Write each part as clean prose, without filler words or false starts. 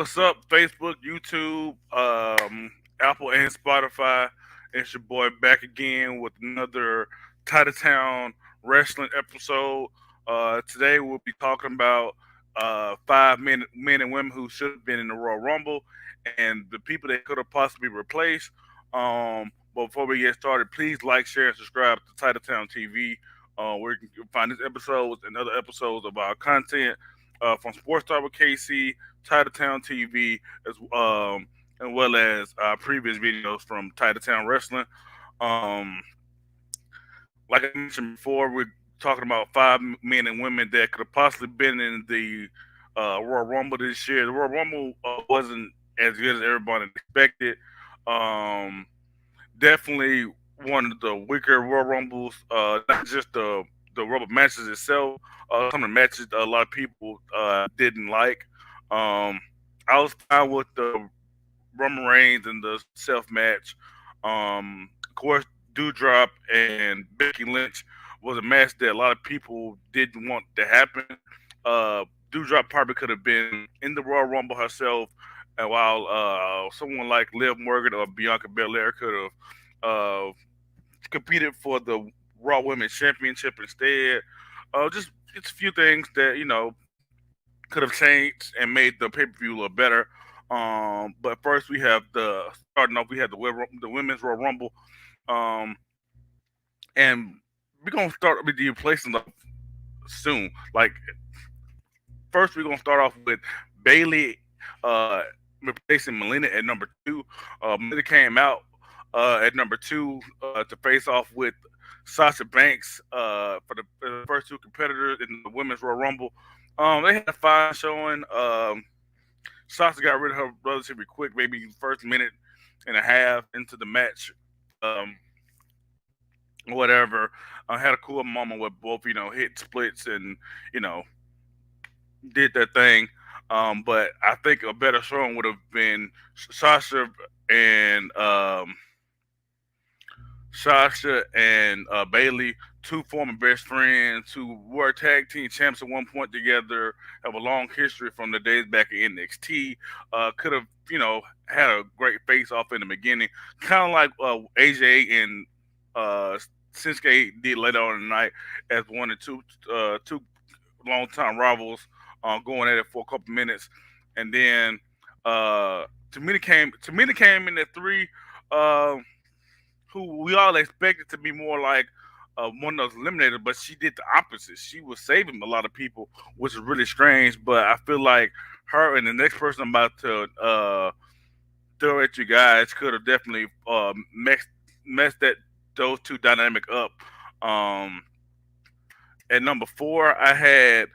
What's up, Facebook, YouTube, Apple, and Spotify? It's your boy back again with another Titletown Wrestling episode. Today we'll be talking about five men and women who should have been in the Royal Rumble and the people they could have possibly replaced. But before we get started, please like, share, and subscribe to Titletown TV, where you can find these episodes and other episodes of our content from Sports Star with KC, Titletown TV, as well as previous videos from Titletown Wrestling. Um, like I mentioned before, we're talking about five men and women that could have possibly been in the Royal Rumble this year. The Royal Rumble wasn't as good as everybody expected. Um, Definitely one of the weaker Royal Rumbles. Not just the Rumble matches itself. Some of the matches a lot of people didn't like. Um, I was fine with the Roman Reigns and the self match. Of course, Dewdrop and Becky Lynch was a match that a lot of people didn't want to happen. Dewdrop probably could have been in the Royal Rumble herself, and while someone like Liv Morgan or Bianca Belair could have competed for the Raw Women's Championship instead. Just it's a few things that could have changed and made the pay per view a little better. But first we have the starting off. We have the women's Royal Rumble, um, and we're gonna start with the placing of soon. Like first, we're gonna start off with Bailey uh, replacing Melina at number two. Melina came out at number two to face off with Sasha Banks for the first two competitors in the women's Royal Rumble. They had a fine showing. Sasha got rid of her relatively quick, maybe first minute and a half into the match. Um, Whatever. Had a cool moment with both, hit splits and you know did their thing. But I think a better showing would have been Sasha and Bailey, two former best friends who were tag team champs at one point together, have a long history from the days back in NXT. Could have, had a great face off in the beginning, kind of like AJ and uh, Shinsuke did later on in the night as one and two long time rivals going at it for a couple minutes, and then Tamina came in at three. Uh, who we all expected to be more like one of those eliminated, but she did the opposite. She was saving a lot of people, which is really strange. But I feel like her and the next person I'm about to throw at you guys could have definitely messed that those two dynamic up. Um, at number four, I had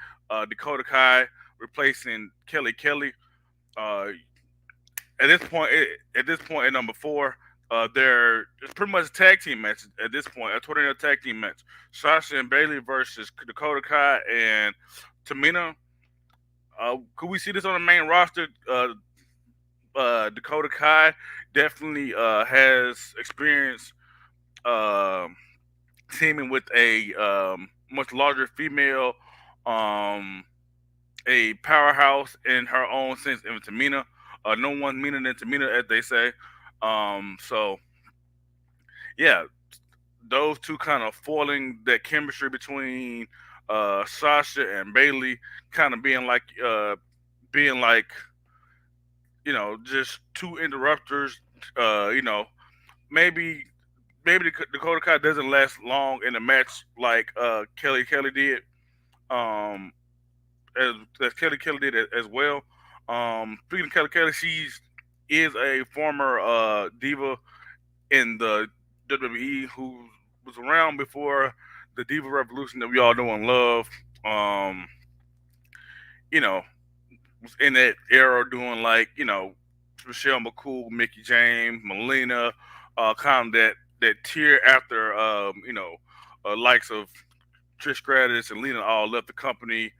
Dakota Kai replacing Kelly Kelly. Uh, at this point at number four, there it's pretty much a tag team match at this point, a tornado tag team match. Sasha and Bailey versus Dakota Kai and Tamina. Could we see this on the main roster? Dakota Kai definitely has experience uh, teaming with a much larger female, um, a powerhouse in her own sense in Tamina. No one meaner than Tamina, as they say. So yeah, those two kind of foiling that chemistry between Sasha and Bailey, kind of being like just two interrupters. Uh, you know, maybe Dakota Kai doesn't last long in a match like Kelly did. Um, as Kelly did as well. Speaking of Kelly, she is a former diva in the WWE who was around before the Diva Revolution that we all know and love. Um, you know, was in that era doing like Michelle McCool, Mickey James, Melina, kind of that tier after likes of Trish Stratus and Lena all left the company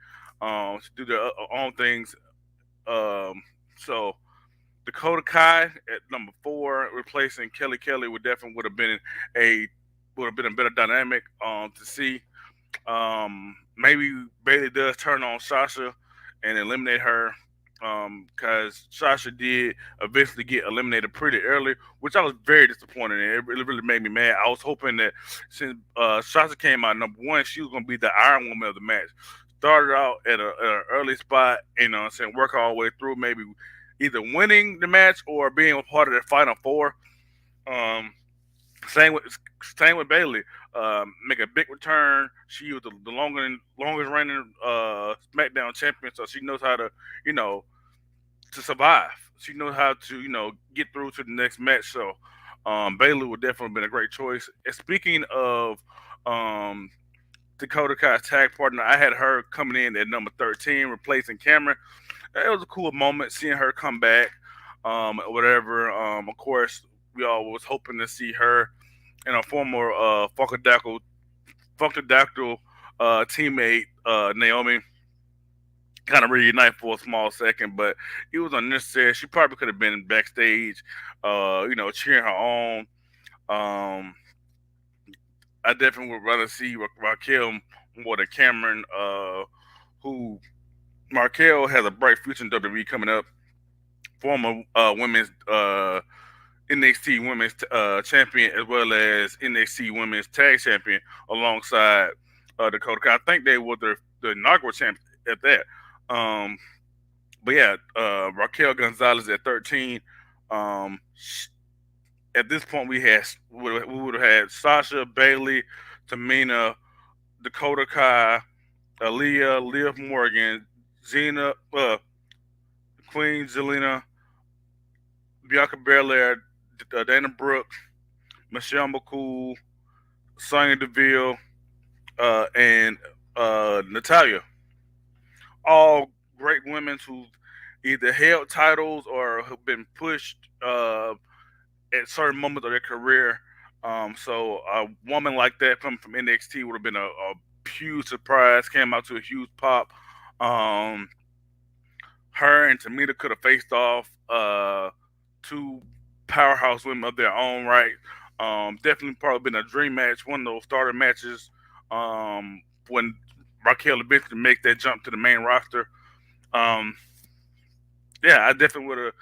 to do their own things. Um, so Dakota Kai at number four, replacing Kelly a would have been a better dynamic to see. Maybe Bailey does turn on Sasha and eliminate her. Because Sasha did eventually get eliminated pretty early, which I was very disappointed in. It really, really made me mad. I was hoping that since Sasha came out number one, she was going to be the Iron Woman of the match. Started out at an early spot, you know what I'm saying, work all the way through, maybe either winning the match or being a part of the final four. Um, same with same with Bailey. Make a big return. She was the longest reigning SmackDown champion, so she knows how to, you know, to survive. She knows how to, get through to the next match. So Bailey would definitely been a great choice. And speaking of um, Dakota Kai's tag partner, I had her coming in at number 13, replacing Cameron. It was a cool moment seeing her come back, or whatever. Of course, we all was hoping to see her and a former Funkadactyl teammate Naomi kind of reunite for a small second, but it was unnecessary. She probably could have been backstage, cheering her on. Um, I definitely would rather see Raquel more than Cameron, who Raquel has a bright future in WWE coming up. Former women's NXT Women's Champion as well as NXT Women's Tag Champion alongside Dakota Kai. I think they were the inaugural champion at that. Um, but yeah, Raquel Gonzalez at 13. Um, at this point, we would have had Sasha, Bailey, Tamina, Dakota Kai, Aaliyah, Liv Morgan, Xena, Queen Zelina, Bianca Belair, Dana Brooke, Michelle McCool, Sonya Deville, and Natalia. All great women who either held titles or have been pushed at certain moments of their career. So a woman like that coming from NXT would have been a huge surprise. Came out to a huge pop. Um, Her and Tamina could have faced off two powerhouse women of their own right. Definitely probably been a dream match, one of those starter matches. When Raquel eventually makes that jump to the main roster. Um, yeah, I definitely would have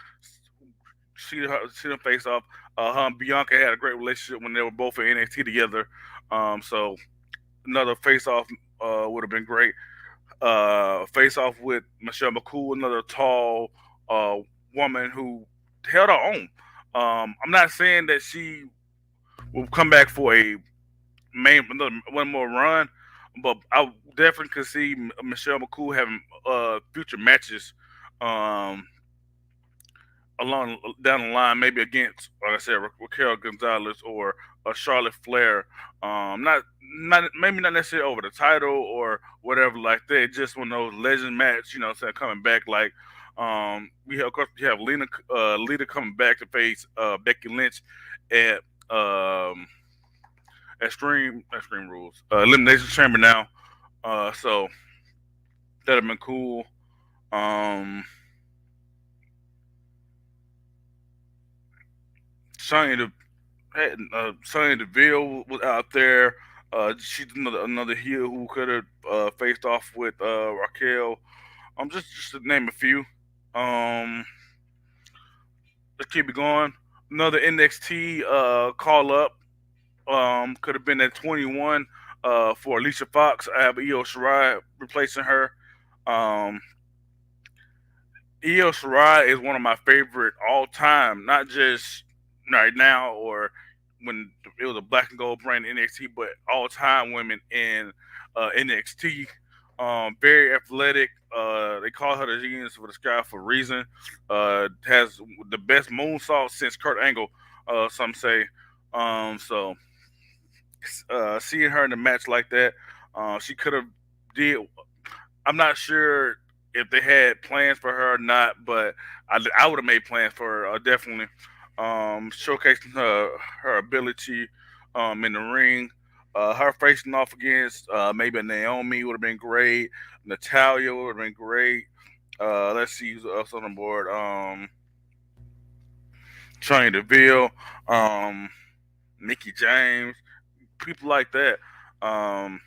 see them face off. Her and Bianca had a great relationship when they were both in NXT together. So another face off would have been great. Face off with Michelle McCool, another tall uh, woman who held her own. I'm not saying that she will come back for a one more run, but I definitely could see Michelle McCool having future matches um, along down the line, maybe against, like I said, Raquel Gonzalez or Charlotte Flair. Not maybe not necessarily over the title or whatever like that. Just one of those legend match, saying coming back. Like we have, of course, we have Lita coming back to face Becky Lynch at um, Extreme Rules Elimination Chamber now. So that'd have been cool. Um, Sonya Sonya Deville was out there. She's another heel who could have faced off with Raquel. Just to name a few. Um, let's keep it going. Another NXT call up could have been at 21 for Alicia Fox. I have Io Shirai replacing her. Um, Io Shirai is one of my favorite all time, not just right now or when it was a black and gold brand in NXT, but all time women in NXT. Very athletic. They call her the genius for the sky for a reason. Has the best moonsault since Kurt Angle, some say. So seeing her in a match like that, she could have did. I'm not sure if they had plans for her or not, but I would have made plans for her definitely. Showcasing her ability in the ring. Her facing off against maybe a Naomi would have been great. Natalia would have been great. Let's see who's else on the board. Sonya Deville, um, Mickey James, people like that. Um,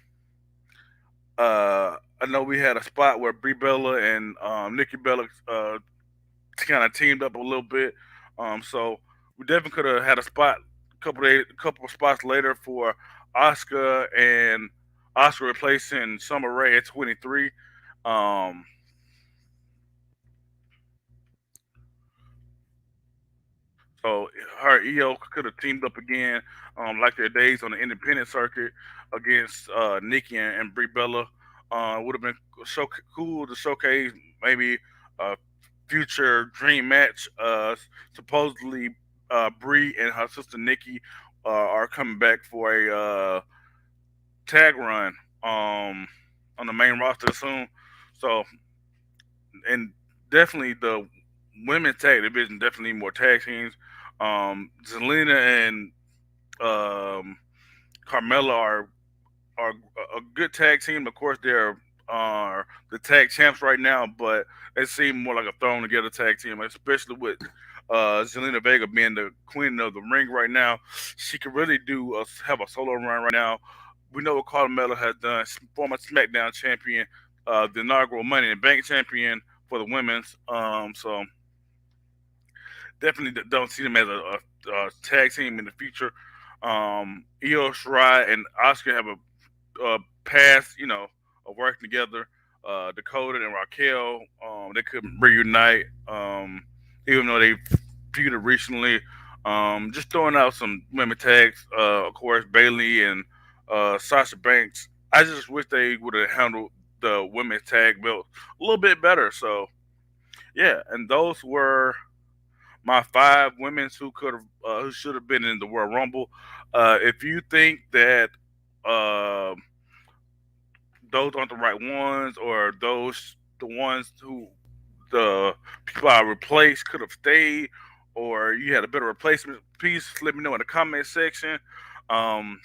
I know we had a spot where Brie Bella and Nikki Bella kind of teamed up a little bit. So we definitely could have had a spot, couple of spots later for Oscar and Oscar replacing Summer Rae at 23. Um, So her EO could have teamed up again, like their days on the independent circuit against Nikki and Brie Bella. Would have been so cool to showcase maybe a future dream match. Supposedly, Brie and her sister Nikki are coming back for a tag run on the main roster soon. So, and definitely the women's tag division definitely need more tag teams. Zelina and um, Carmella are a good tag team. Of course, they're the tag champs right now, but they seem more like a thrown together tag team, especially with Zelina Vega being the queen of the ring right now. She could really have a solo run right now. We know what Carmella has done, former SmackDown champion, the inaugural Money in the Bank champion for the women's. So definitely don't see them as a tag team in the future. Io Shirai and Oscar have a past, of working together. Dakota and Raquel, they couldn't reunite, even though they feuded recently. Just throwing out some women tags, of course, Bailey and Sasha Banks. I just wish they would have handled the women's tag belt a little bit better. So yeah, and those were my five women who should have been in the World Rumble. If you think that uh, those aren't the right ones, or those the ones who the people I replaced could have stayed, or you had a better replacement piece, let me know in the comment section. Um,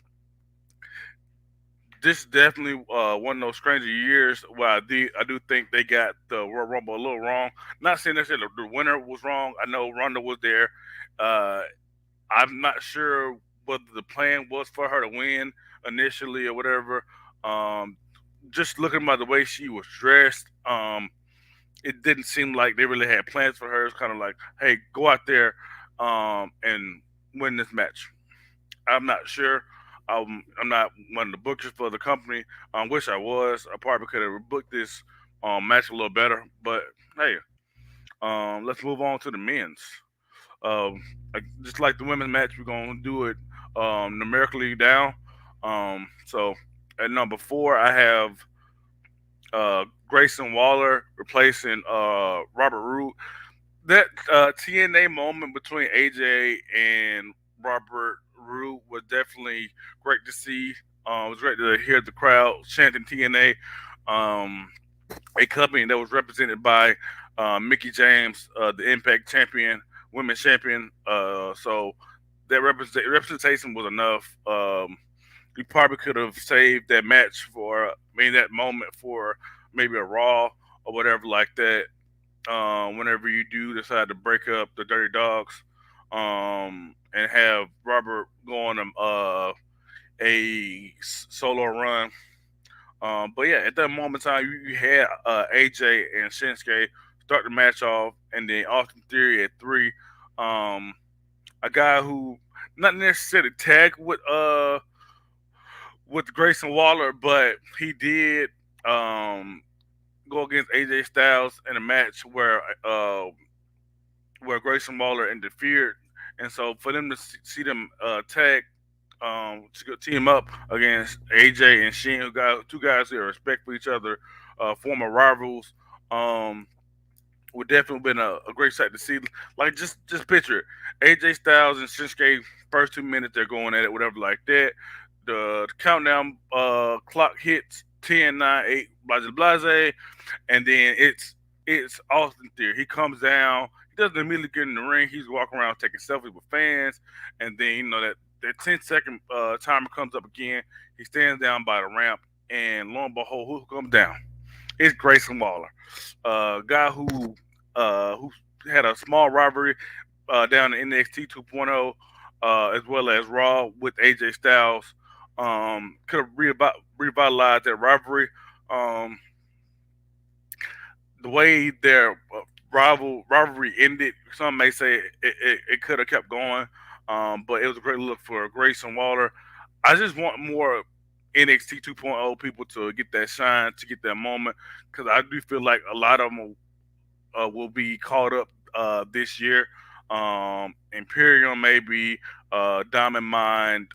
this is definitely one of those stranger years where I do think they got the Royal Rumble a little wrong. Not saying necessarily the winner was wrong. I know Ronda was there. Uh, I'm not sure what the plan was for her to win initially or whatever. Um, just looking by the way she was dressed, it didn't seem like they really had plans for her. It's kind of like, hey, go out there and win this match. I'm not sure. I'm not one of the bookers for the company. I wish I was. I probably could have booked this match a little better. But hey, let's move on to the men's. Just like the women's match, we're gonna do it numerically down. So at number four, I have Grayson Waller replacing Robert Roode. That TNA moment between AJ and Robert Roode was definitely great to see. It was great to hear the crowd chanting TNA. Um, a company that was represented by Mickey James, the Impact champion, women's champion. So that representation was enough. We probably could have saved that match for, that moment for maybe a Raw or whatever like that. Whenever you do decide to break up the Dirty Dogs, and have Robert go on a solo run. But yeah, at that moment in time, you had AJ and Shinsuke start the match off, and then Austin Theory at three. Um, a guy who not necessarily tagged with Grayson Waller, but he did go against AJ Styles in a match where Grayson Waller interfered, and so for them to see them tag to team up against AJ and Sheen, who got two guys who respect for each other, former rivals. Um, would definitely been a great sight to see. Like just picture it. AJ Styles and Shinsuke first 2 minutes they're going at it, whatever like that. The countdown clock hits 10, 9, 8, blase blase, and then it's Austin Theory. He comes down. He doesn't immediately get in the ring. He's walking around taking selfies with fans, and then that 10-second timer comes up again. He stands down by the ramp, and lo and behold, who comes down? It's Grayson Waller, guy who had a small rivalry down in NXT 2.0, as well as Raw with AJ Styles. Could have revitalized that rivalry. Um, the way their rivalry ended, some may say it could have kept going, but it was a great look for Grayson Waller. I just want more NXT 2.0 people to get that shine, to get that moment, because I do feel like a lot of them will be caught up this year. Imperium maybe, Diamond Mine,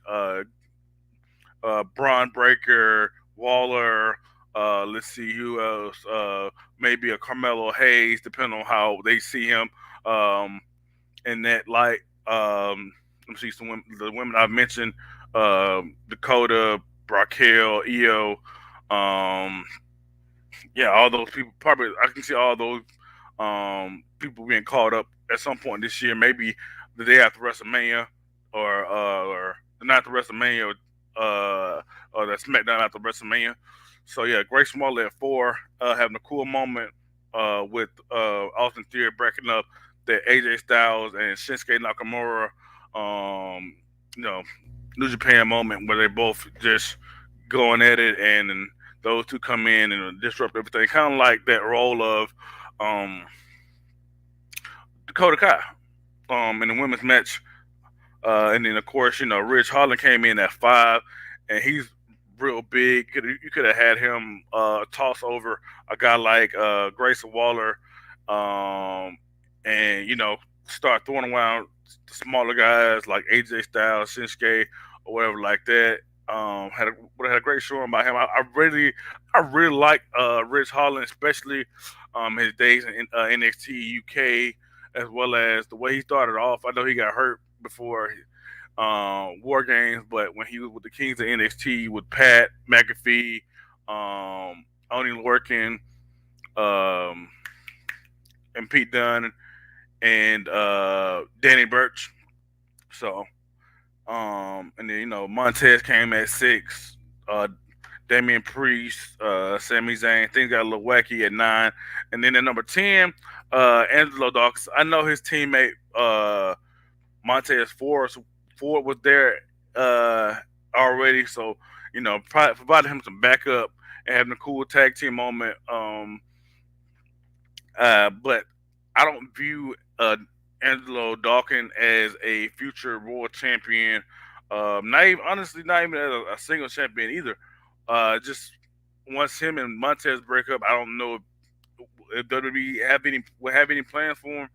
Braun Breaker, Waller. Let's see who else. Maybe a Carmelo Hayes, depending on how they see him in that light. Let me see the women I've mentioned: Dakota, Raquel, Io. Um, yeah, all those people. Probably I can see all those people being caught up at some point this year. Maybe the day after WrestleMania, or the night after WrestleMania, or the SmackDown after WrestleMania. So yeah, Grace Smalley at 4, having a cool moment with Austin Theory breaking up that AJ Styles and Shinsuke Nakamura, um, you know, New Japan moment where they both just going at it, and those two come in and disrupt everything, kind of like that role of um, Dakota Kai in the women's match. And then of course, Rich Holland came in at 5, and he's real big. You could have had him toss over a guy like Grayson Waller, um, and start throwing around the smaller guys like AJ Styles, Shinsuke, or whatever like that. Would have had a great showing by him. I really like Rich Holland, especially his days in NXT UK, as well as the way he started off. I know he got hurt before War Games, but when he was with the Kings of NXT with Pat McAfee, Oni Lorcan, um, and Pete Dunne, and Danny Burch. So, and then Montez came at 6. Damian Priest, Sami Zayn. Things got a little wacky at 9, and then at number 10, Angelo Dawkins. I know his teammate Montez Ford was there already, so provided him some backup and having a cool tag team moment. But I don't view Angelo Dawkins as a future world champion. Not even honestly, not even as a single champion either. Just once him and Montez break up, I don't know if WWE have any plans for him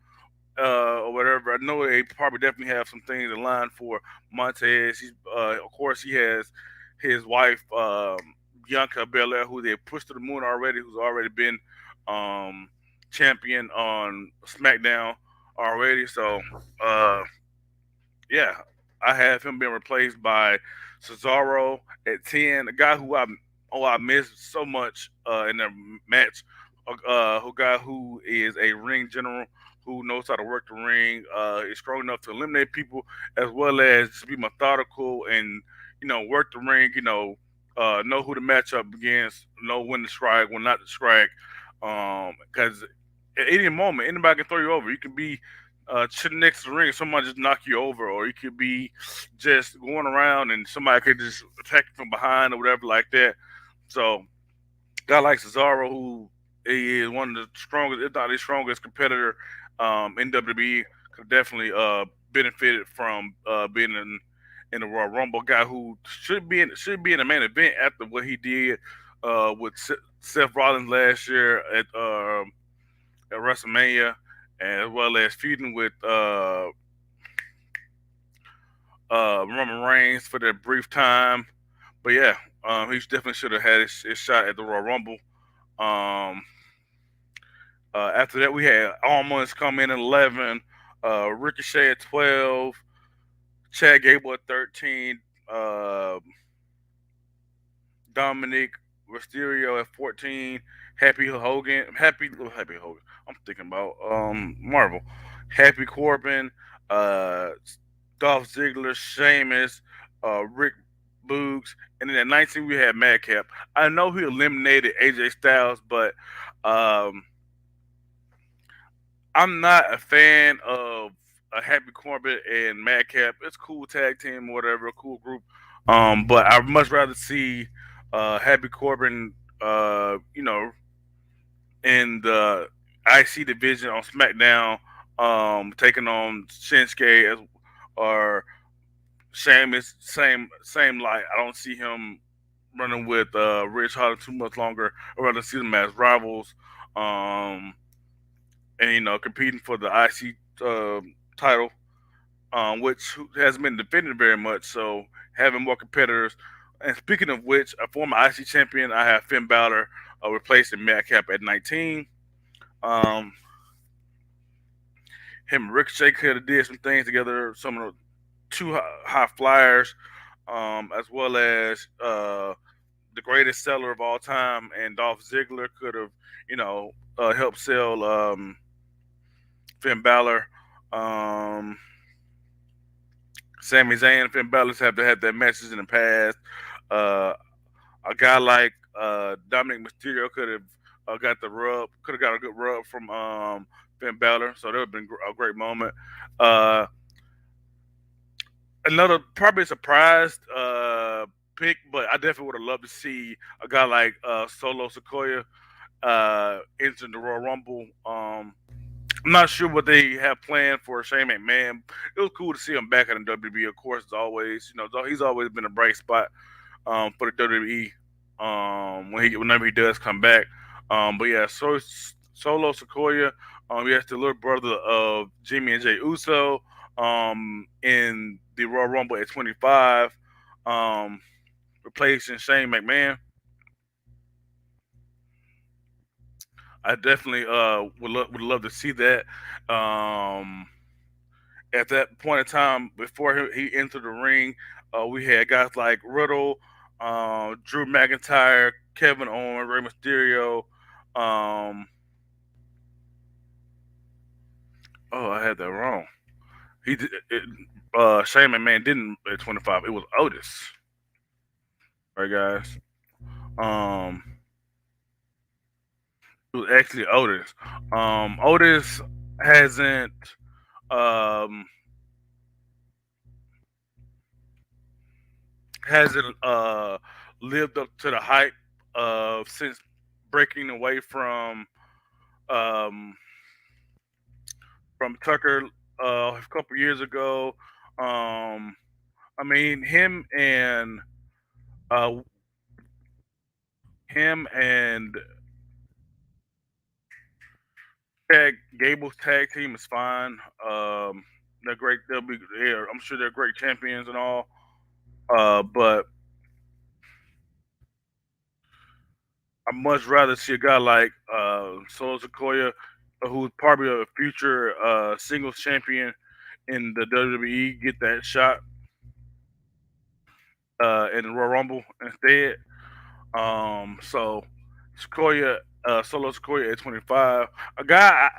or whatever. I know they probably definitely have some things in line for Montez. Of course, he has his wife Bianca Belair, who they pushed to the moon already, who's already been um, champion on SmackDown already. So yeah, I have him being replaced by Cesaro at 10, a guy who I missed so much in the match. Who guy who is a ring general, who knows how to work the ring, is strong enough to eliminate people, as well as just be methodical and work the ring. Know who to match up against, know when to strike, when not to strike. Because at any moment, anybody can throw you over. You can be sitting next to the ring, and somebody just knock you over, or you could be just going around and somebody could just attack you from behind or whatever like that. So, guy like Cesaro, who is one of the strongest, if not the strongest competitor in WWE, could definitely benefited from being in the Royal Rumble. Guy who should be in the main event after what he did with Seth Rollins last year at WrestleMania, as well as feuding with Roman Reigns for that brief time. But yeah, he definitely should have had his shot at the Royal Rumble. Um, After that, we had Almonds come in at 11, Ricochet at 12, Chad Gable at 13, uh, Dominic Mysterio at 14, Happy Hogan. I'm thinking about Marvel, Happy Corbin, uh, Dolph Ziggler, Sheamus, Rick Boogs, and then at 19 we had Madcap. I know he eliminated AJ Styles, but um, I'm not a fan of a Happy Corbin and Madcap. It's a cool tag team or whatever, a cool group. But I'd much rather see Happy Corbin you know, in the IC division on SmackDown, taking on Shinsuke as or Sheamus. Same light. I don't see him running with Rich Holland too much longer. I'd rather see them as rivals, um, and competing for the IC title, which hasn't been defended very much. So having more competitors. And speaking of which, a former IC champion, I have Finn Balor replacing Madcap at 19. Um, Him and Ricochet could have did some things together. Some of the two high flyers, as well as the greatest seller of all time, and Dolph Ziggler could have, helped sell Finn Balor. Um, Sami Zayn and Finn Balor have to have their matches in the past. Uh, a guy like Dominic Mysterio could have got the rub, could have got a good rub from Finn Balor, so that would have been a great moment. Uh, Another probably surprised pick, but I definitely would have loved to see a guy like Solo Sequoia enter the Royal Rumble. I'm not sure what they have planned for Shane McMahon. It was cool to see him back in the WWE, of course, as always. He's always been a bright spot for the WWE whenever he does come back. But yeah, Solo Sequoia, he has the little brother of Jimmy and Jay Uso in the Royal Rumble at 25, um, replacing Shane McMahon. I definitely would love to see that. Um, at that point in time, before he entered the ring, we had guys like Riddle, Drew McIntyre, Kevin Owens, Rey Mysterio. Um, oh, I had that wrong. He did, Shane McMahon didn't at 25. It was Otis, right, guys? Um, it was actually Otis. Otis hasn't um, hasn't lived up to the hype since breaking away um, from Tucker a couple years ago. Um, I mean, uh, him and Gable's tag team is fine. They're great. I'm sure they're great champions and all. But I'd much rather see a guy like Solo Sequoia, who's probably a future singles champion in the WWE, get that shot in the Royal Rumble instead. So Solo Sequoia at 25, a guy.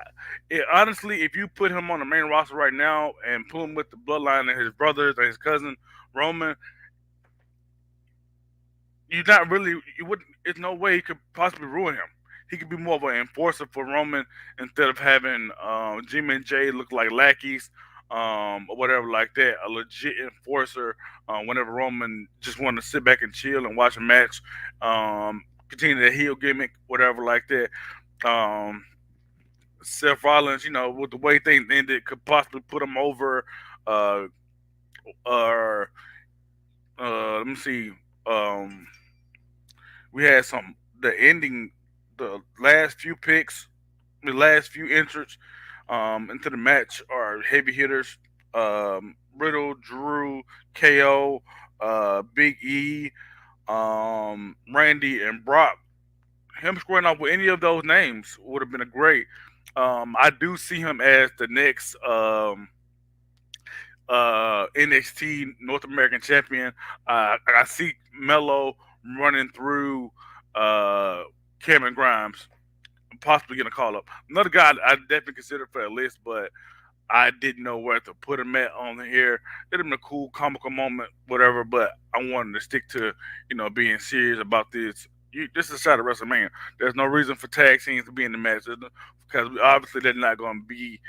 Honestly, if you put him on the main roster right now and put him with the Bloodline and his brothers and his cousin Roman, you're not really you wouldn't there's no way he could possibly ruin him. He could be more of an enforcer for Roman instead of having Jimmy and Jay look like lackeys, or whatever like that. A legit enforcer whenever Roman just wanted to sit back and chill and watch a match, continue the heel gimmick, whatever like that. Um, Seth Rollins, with the way things ended, could possibly put him over. Uh, or let me see. Um, we had the last few picks, the last few entrants into the match are heavy hitters. Riddle, Drew, KO, Big E, Randy, and Brock. Him squaring off with any of those names would have been a great. I do see him as the next NXT North American champion. I see Mello running through uh, Cameron Grimes, possibly getting a call up. Another guy I definitely considered for a list, but I didn't know where to put him at on here. It'd been a cool comical moment, whatever. But I wanted to stick to being serious about this. This is a shot at WrestleMania. There's no reason for tag teams to be in the match because obviously they're not going to be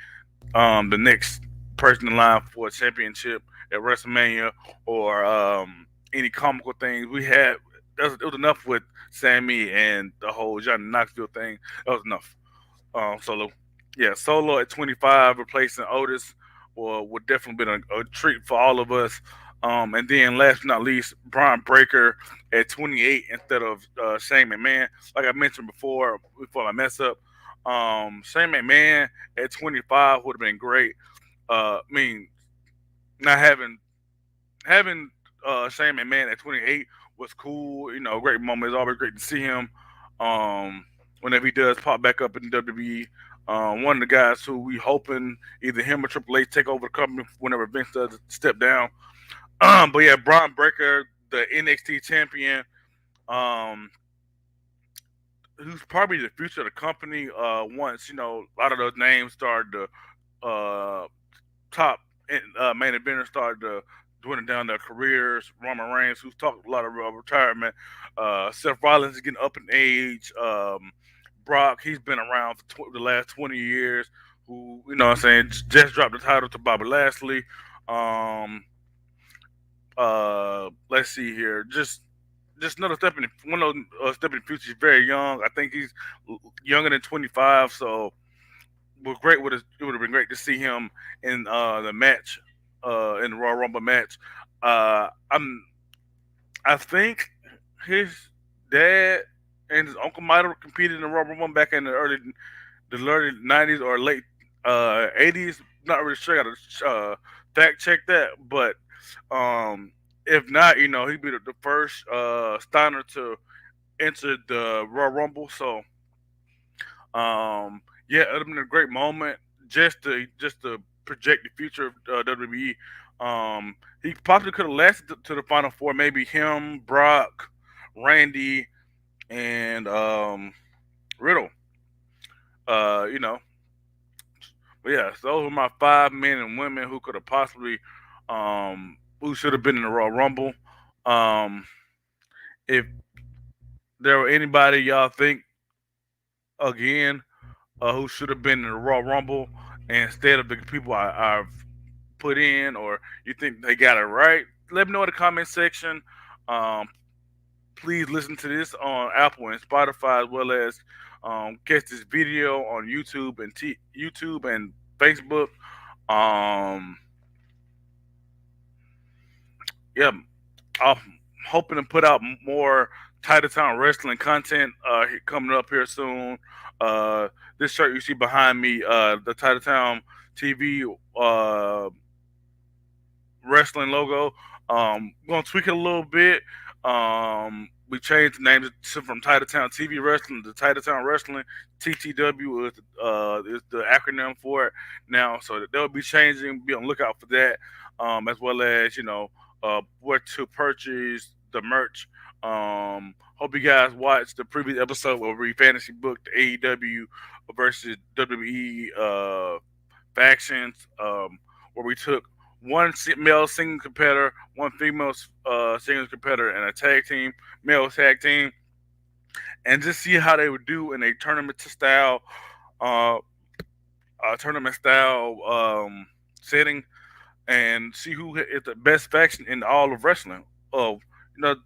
the next person in line for a championship at WrestleMania or any comical things we had. it was enough with Sammy and the whole Johnny Knoxville thing. That was enough. Solo. Yeah, Solo at 25 replacing Otis would definitely been a treat for all of us. And then last but not least, Brian Breaker at 28 instead of Shane McMahon. Like I mentioned before I mess up, Shane McMahon at 25 would have been great. I mean, not having Shane McMahon at 28 was cool. You know, great moment. It's always great to see him. Um, Whenever he does pop back up in WWE, one of the guys who we hoping either him or Triple H take over the company whenever Vince does step down. But yeah, Braun Breaker, the NXT champion, um, who's probably the future of the company. Once a lot of those names started to top main eventers started to dwindling down their careers. Roman Reigns, who's talked a lot of retirement. Seth Rollins is getting up in age. Brock, he's been around for the last 20 years. Who, what I'm saying, just dropped the title to Bobby Lashley. Um, let's see here. Just another step in one of those step in the future. He's very young. I think he's younger than 25. So it would have been great to see him in the match, in the Royal Rumble match. I'm I think his dad and his uncle might have competed in the Royal Rumble back in the early 90s or late 80s. Not really sure. Got to fact check that, but um, if not, he'd be the first Steiner to enter the Royal Rumble. So yeah, it'd have been a great moment just to project the future of WWE. He possibly could have lasted to the Final Four. Maybe him, Brock, Randy, and Riddle. Uh, you know, but yeah, so those were my five men and women who could have possibly, who should have been in the Royal Rumble. Um, if there were anybody y'all think again who should have been in the Royal Rumble instead of the people I've put in, or you think they got it right, let me know in the comment section. Um, Please listen to this on Apple and Spotify, as well as catch this video on YouTube and Facebook. Um, yeah, I'm hoping to put out more Titletown Wrestling content coming up here soon. This shirt you see behind me, the Titletown TV wrestling logo. We're gonna tweak it a little bit. We changed the name from Titletown TV Wrestling to Titletown Wrestling. TTW is the acronym for it now, so that they'll be changing. Be on the lookout for that, as well as where to purchase the merch. Hope you guys watched the previous episode where we fantasy booked AEW versus WWE factions, where we took one male single competitor, one female single competitor, and a male tag team, and just see how they would do in a uh, tournament style setting, and see who is the best faction in all of wrestling of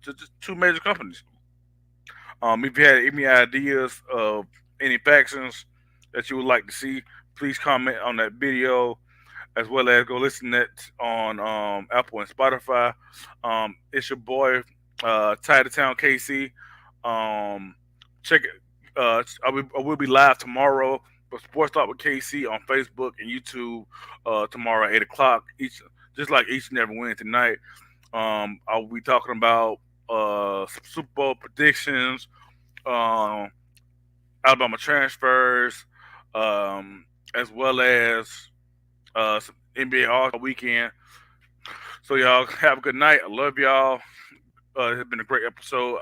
just two major companies. If you had any ideas of any factions that you would like to see, please comment on that video, as well as go listen to it on Apple and Spotify. It's your boy, Titletown KC. Um, Check it. I will be live tomorrow for Sports Talk with KC on Facebook and YouTube tomorrow at 8 o'clock. Just like each and every Wednesday night. I'll be talking about Super Bowl predictions, um, Alabama transfers, um, as well as some NBA All Star Weekend. So y'all have a good night. I love y'all. It's been a great episode.